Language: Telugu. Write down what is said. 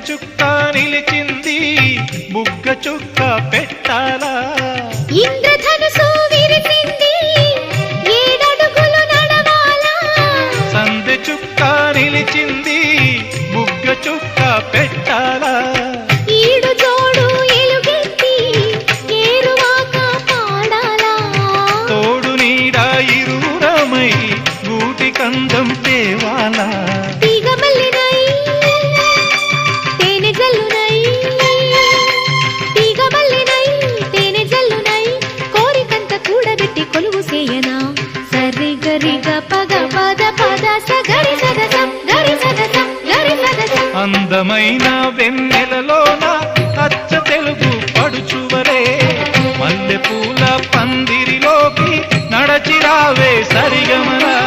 చుక్క నిలిచింది బుగ్గ చుక్క పెట్టాలా ఇంద్రధనుసు విరిసింది ఏడడుగులు నడవాలా సందె చుక్క నిలిచింది బుగ్గ చుక్క పెట్టాలా ఈడు జోడు ఎలుగెత్తి ఏరువాక పాడాలా తోడు నీడ ఇరువురమై గూటి కందం తేవాలా తీగమల్లినై తేనె జల్లునై తీగమల్లినై తేనె జల్లునై కోరికంత కూడబెట్టి కొలువు చేయనా సరి గరిగ పగ పద పద సగరి సదస గరి సదస గరి సదస అందమైన వెన్నెలలోన అచ్చ తెలుగు పడుచువరే మల్లెపూల పందిరిలోకి నడచిరావే సరిగమన